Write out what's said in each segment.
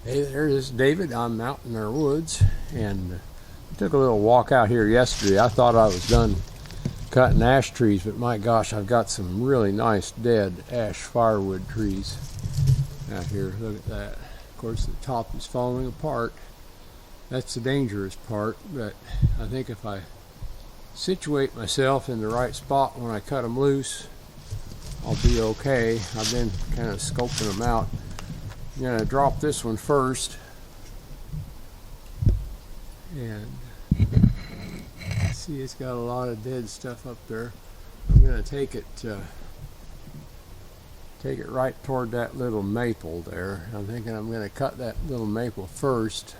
Hey there, this is David. I'm out in our woods and took a little walk out here yesterday. I thought I was done cutting ash trees, but my gosh, I've got some really nice dead ash firewood trees out here. Look at that. Of course, the top is falling apart. That's the dangerous part, but I think if I situate myself in the right spot when I cut them loose, I'll be okay. I've been kind of scoping them out. I'm going to drop this one first, and see, it's got a lot of dead stuff up there. I'm going to take it right toward that little maple there. I'm thinking I'm going to cut that little maple first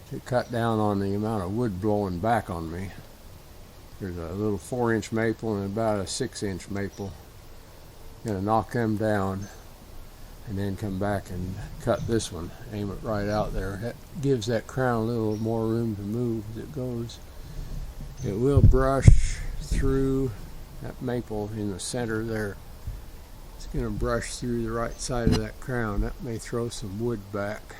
to cut down on the amount of wood blowing back on me. There's a little 4-inch maple and about a 6-inch maple. I'm going to knock them down and then come back and cut this one, aim it right out there. That gives that crown a little more room to move as it goes. It will brush through that maple in the center there. It's going to brush through the right side of that crown. That may throw some wood back.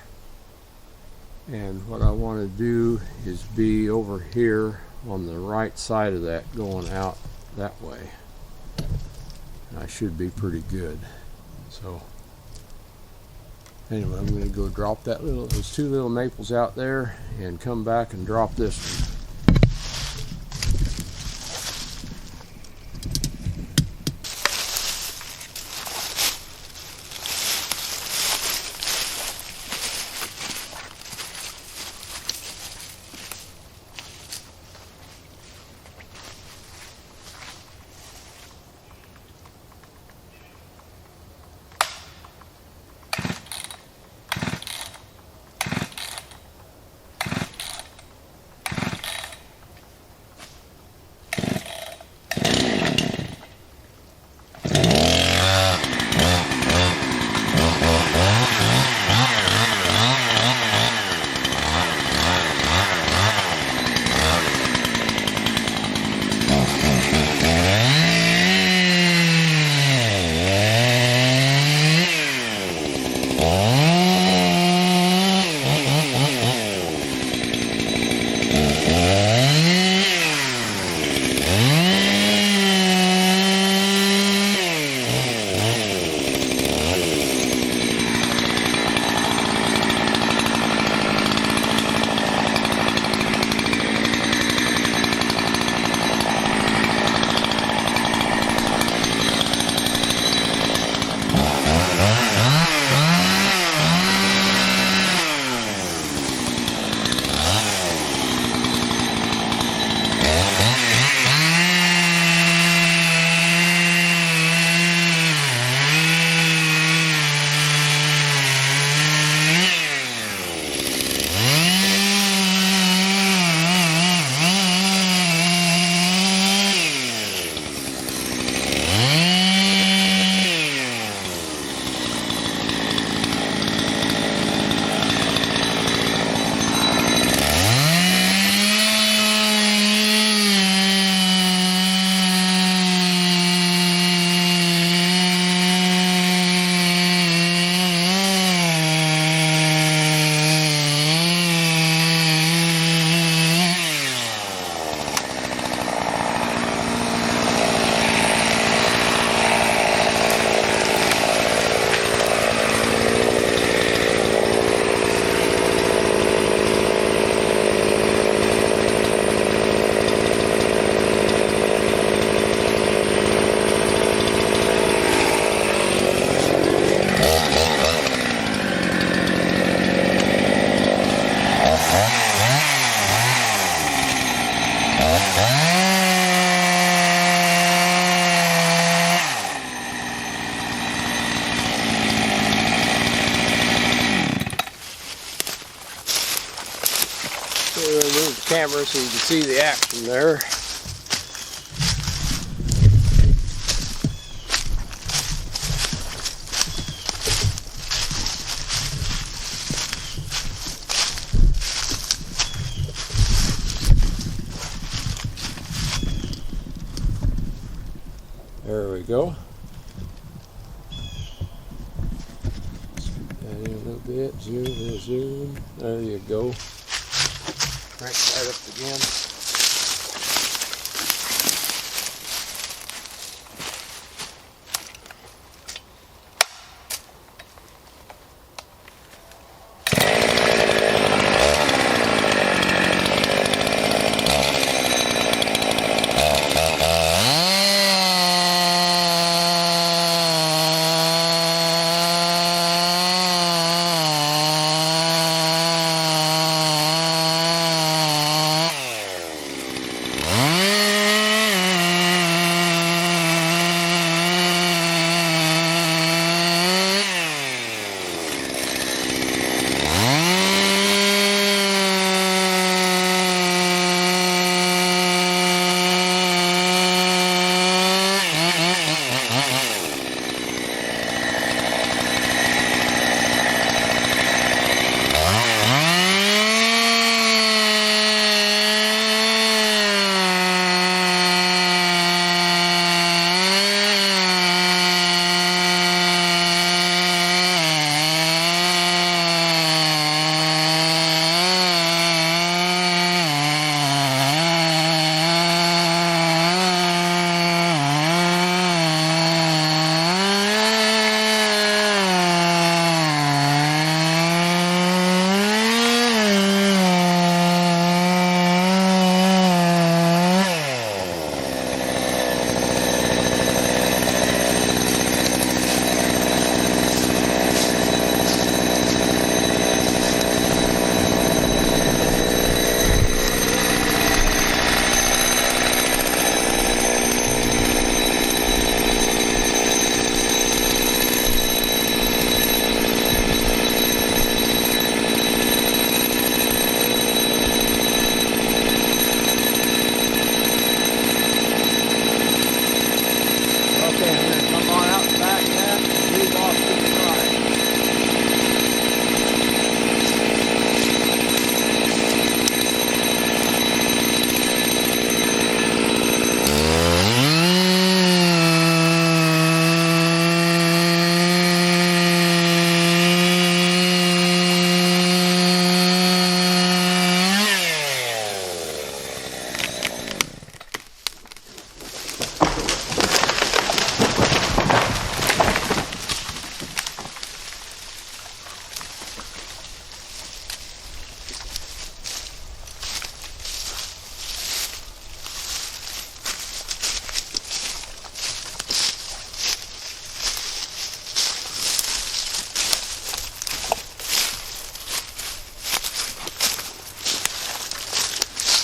And what I want to do is be over here on the right side of that, going out that way. And I should be pretty good. So anyway, I'm going to go drop those two little maples out there and come back and drop this one. Move the camera so you can see the action there. There we go. that in a little bit. Zoom, zoom. There you go. Crank that up again.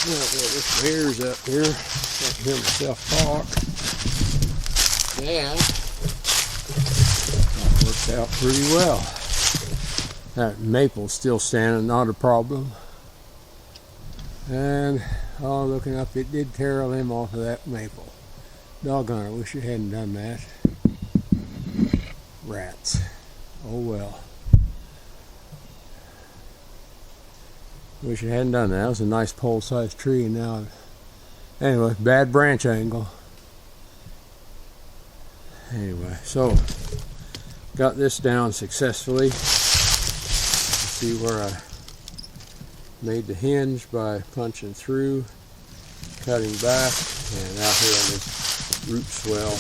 This hair's up here. I can hear myself talk. And that worked out pretty well. That maple's still standing, not a problem. And looking up, it did tear a limb off of that maple. Doggone it, I wish it hadn't done that. Rats. Oh well. Wish it hadn't done that. That was a nice pole-sized tree, and now, anyway, bad branch angle. Anyway, so got this down successfully. You see where I made the hinge by punching through, cutting back, and out here on this root swell,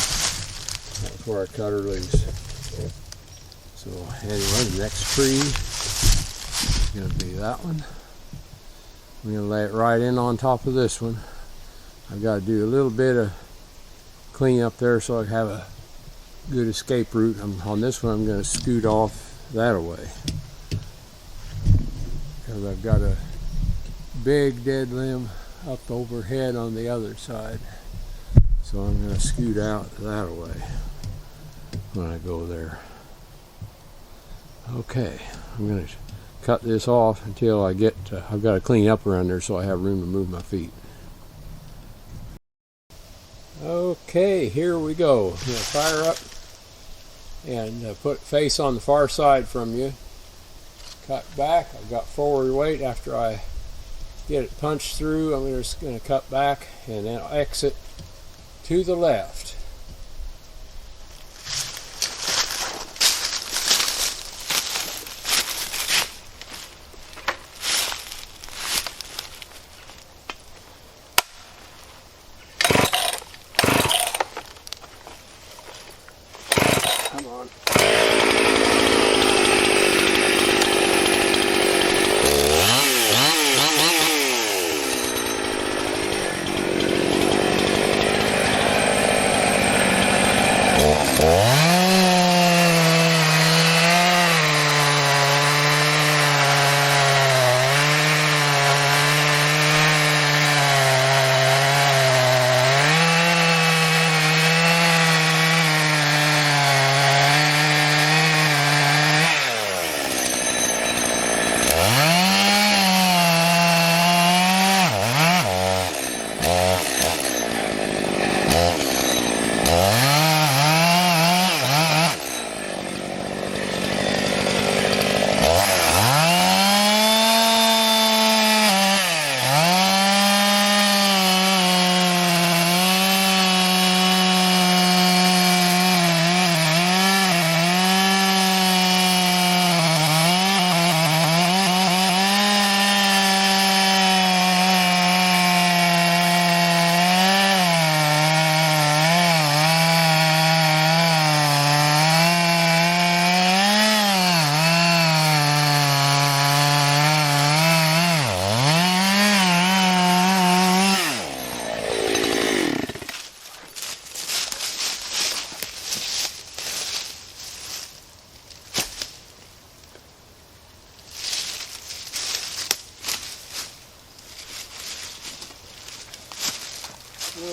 that's where I cut her loose. So anyway, the next tree is going to be that one. I'm going to lay it right in on top of this one. I've got to do a little bit of clean up there so I have a good escape route. On this one I'm going to scoot off that away, because I've got a big dead limb up overhead on the other side. So I'm going to scoot out that away when I go there. Okay, I'm going to cut this off until I get to, I've got to clean up around there so I have room to move my feet. Okay, here we go. I'm going to fire up and put face on the far side from you. Cut back. I've got forward weight. After I get it punched through, I'm just going to cut back and then I'll exit to the left.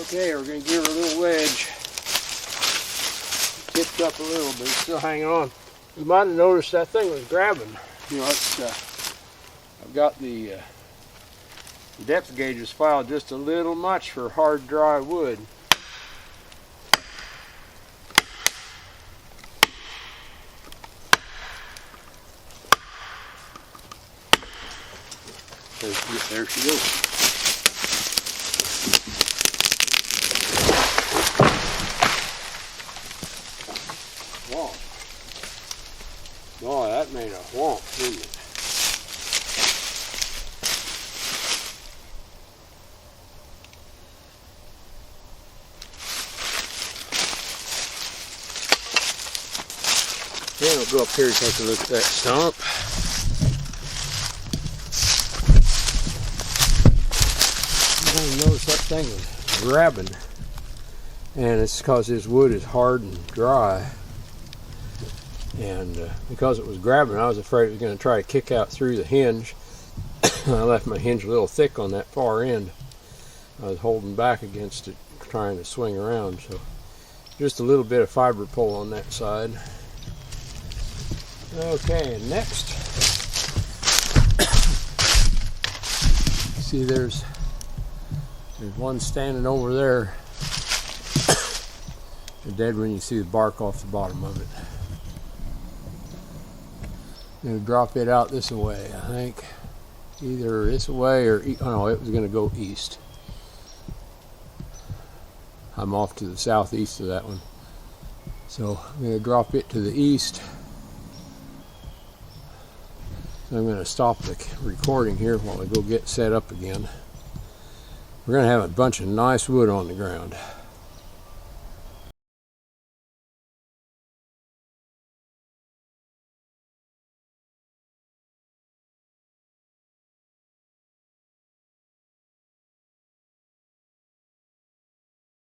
Okay, we're going to give her a little wedge. Tipped up a little, but it's still hanging on. You might have noticed that thing was grabbing. You know, it's, I've got the depth gauges filed just a little much for hard, dry wood. There she goes. Wow. Boy, that made a whomp, didn't it? Then we'll go up here and take a look at that stump. I noticed that thing was grabbing, and it's because this wood is hard and dry, and because it was grabbing, I was afraid it was going to try to kick out through the hinge. I left my hinge a little thick on that far end. I was holding back against it, trying to swing around, so just a little bit of fiber pull on that side. Okay, and next, see there's one standing over there. They're dead when you see the bark off the bottom of it. I'm going to drop it out this way, I think. Either this way or, oh no, it was going to go east. I'm off to the southeast of that one. So I'm going to drop it to the east. So I'm going to stop the recording here while I go get set up again. We're going to have a bunch of nice wood on the ground.